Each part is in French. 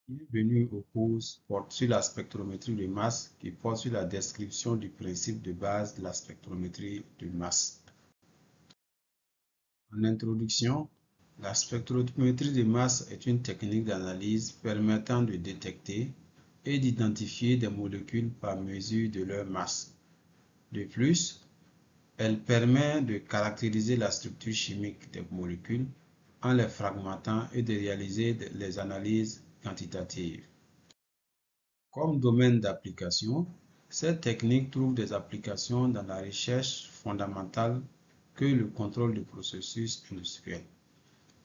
Bienvenue au cours porte sur la spectrométrie de masse qui porte sur la description du principe de base de la spectrométrie de masse. En introduction, la spectrométrie de masse est une technique d'analyse permettant de détecter et d'identifier des molécules par mesure de leur masse. De plus, elle permet de caractériser la structure chimique des molécules en les fragmentant et de réaliser les analyses quantitatives. Comme domaine d'application, cette technique trouve des applications dans la recherche fondamentale que le contrôle du processus industriel.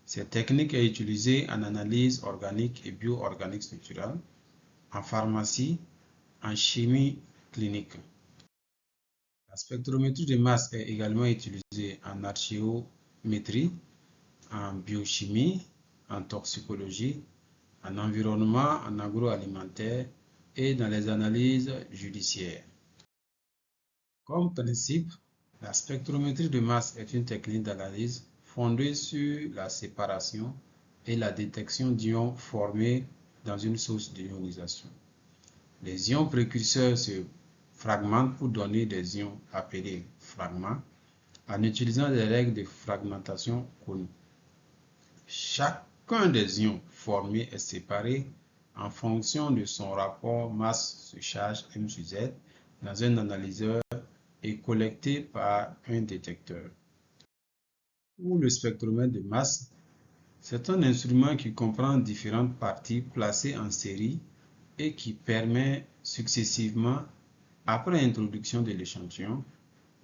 Cette technique est utilisée en analyse organique et bioorganique structurale, en pharmacie, en chimie clinique. La spectrométrie de masse est également utilisée en archéométrie, en biochimie, en toxicologie, en environnement, en agroalimentaire et dans les analyses judiciaires. Comme principe, la spectrométrie de masse est une technique d'analyse fondée sur la séparation et la détection d'ions formés dans une source d'ionisation. Les ions précurseurs se fragmentent pour donner des ions appelés fragments en utilisant des règles de fragmentation connues. Chacun des ions formés est séparé en fonction de son rapport masse sur charge m sur z dans un analyseur et collecté par un détecteur. Pour le spectromètre de masse, c'est un instrument qui comprend différentes parties placées en série et qui permet successivement, après introduction de l'échantillon,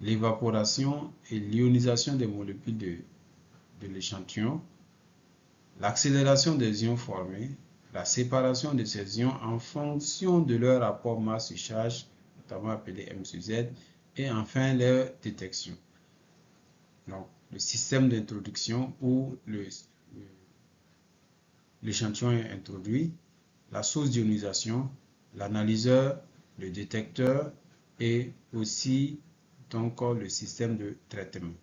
l'évaporation et l'ionisation des molécules de l'échantillon, l'accélération des ions formés, la séparation de ces ions en fonction de leur rapport masse-charge, notamment appelé m sur z, et enfin leur détection. Donc, le système d'introduction où l'échantillon est introduit, la source d'ionisation, l'analyseur, le détecteur et aussi donc le système de traitement.